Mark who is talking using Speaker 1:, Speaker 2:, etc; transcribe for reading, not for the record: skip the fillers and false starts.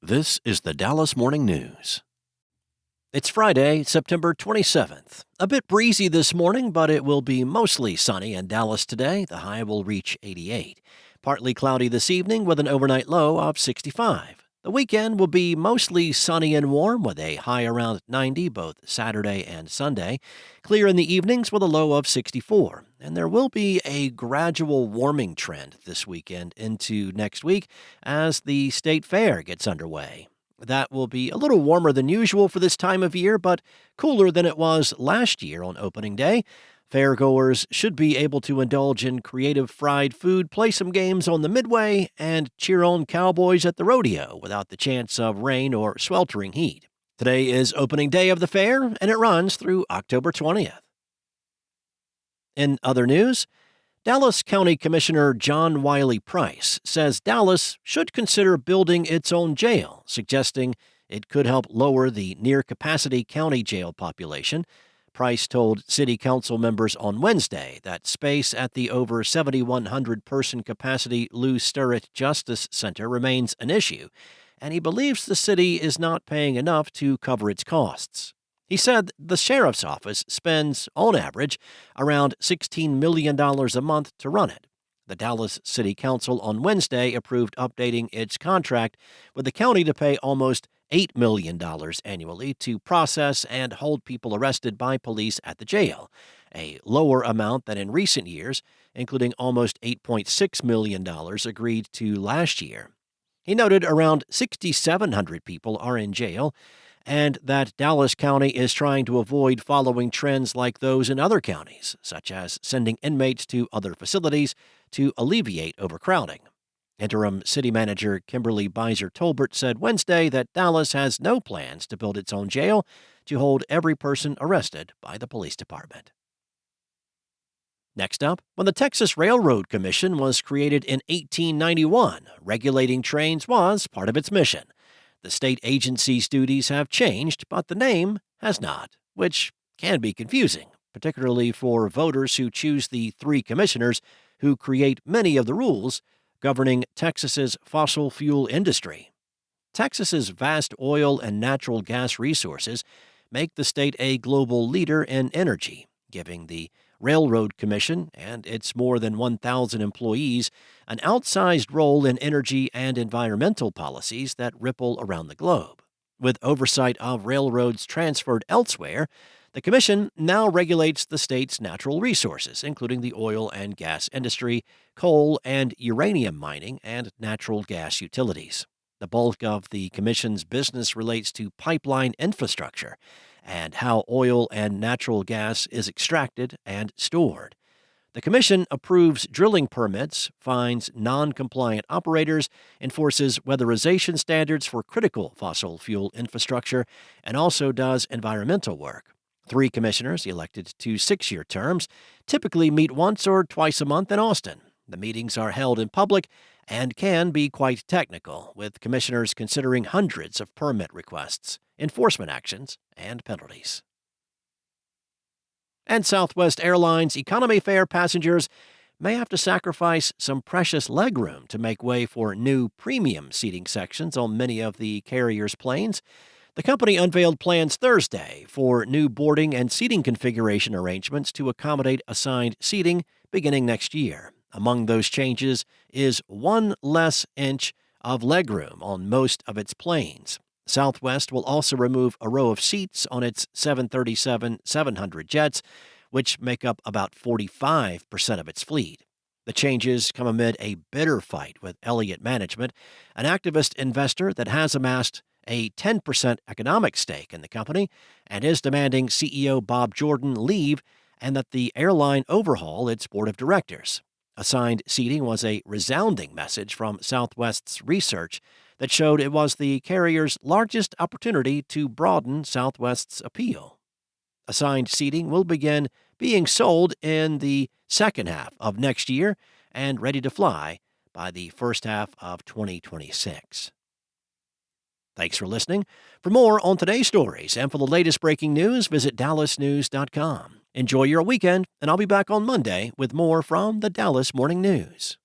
Speaker 1: This is the Dallas Morning News. It's Friday, September 27th. A bit breezy this morning, but it will be mostly sunny in Dallas today. The high will reach 88. Partly cloudy this evening with an overnight low of 65. The weekend will be mostly sunny and warm with a high around 90 both Saturday and Sunday. Clear in the evenings with a low of 64. And there will be a gradual warming trend this weekend into next week as the state fair gets underway. That will be a little warmer than usual for this time of year, but cooler than it was last year on opening day. Fairgoers should be able to indulge in creative fried food, play some games on the midway, and cheer on cowboys at the rodeo without the chance of rain or sweltering heat. Today is opening day of the fair, and it runs through October 20th. In other news, Dallas County Commissioner John Wiley Price says Dallas should consider building its own jail, suggesting it could help lower the near-capacity county jail population. Price told city council members on Wednesday that space at the over 7,100-person capacity Lew Sterrett Justice Center remains an issue, and he believes the city is not paying enough to cover its costs. He said the sheriff's office spends, on average, around $16 million a month to run it. The Dallas City Council on Wednesday approved updating its contract with the county to pay almost $8 million annually to process and hold people arrested by police at the jail, a lower amount than in recent years, including almost $8.6 million agreed to last year. He noted around 6,700 people are in jail, and that Dallas County is trying to avoid following trends like those in other counties, such as sending inmates to other facilities to alleviate overcrowding. Interim City Manager Kimberly Beiser-Tolbert said Wednesday that Dallas has no plans to build its own jail to hold every person arrested by the police department. Next up, when the Texas Railroad Commission was created in 1891, regulating trains was part of its mission. The state agency's duties have changed, but the name has not, which can be confusing, particularly for voters who choose the three commissioners who create many of the rules governing Texas's fossil fuel industry. Texas's vast oil and natural gas resources make the state a global leader in energy, giving the Railroad Commission and its more than 1,000 employees an outsized role in energy and environmental policies that ripple around the globe. With oversight of railroads transferred elsewhere, the Commission now regulates the state's natural resources, including the oil and gas industry, coal and uranium mining, and natural gas utilities. The bulk of the Commission's business relates to pipeline infrastructure and how oil and natural gas is extracted and stored. The Commission approves drilling permits, fines non-compliant operators, enforces weatherization standards for critical fossil fuel infrastructure, and also does environmental work. Three commissioners, elected to 6-year terms, typically meet once or twice a month in Austin. The meetings are held in public and can be quite technical, with commissioners considering hundreds of permit requests, enforcement actions, and penalties. And Southwest Airlines economy fare passengers may have to sacrifice some precious legroom to make way for new premium seating sections on many of the carrier's planes. The company unveiled plans Thursday for new boarding and seating configuration arrangements to accommodate assigned seating beginning next year. Among those changes is one less inch of legroom on most of its planes. Southwest will also remove a row of seats on its 737-700 jets, which make up about 45% of its fleet. The changes come amid a bitter fight with Elliott Management, an activist investor that has amassed a 10% economic stake in the company and is demanding CEO Bob Jordan leave and that the airline overhaul its board of directors. Assigned seating was a resounding message from Southwest's research that showed it was the carrier's largest opportunity to broaden Southwest's appeal. Assigned seating will begin being sold in the second half of next year and ready to fly by the first half of 2026. Thanks for listening. For more on today's stories and for the latest breaking news, visit dallasnews.com. Enjoy your weekend, and I'll be back on Monday with more from the Dallas Morning News.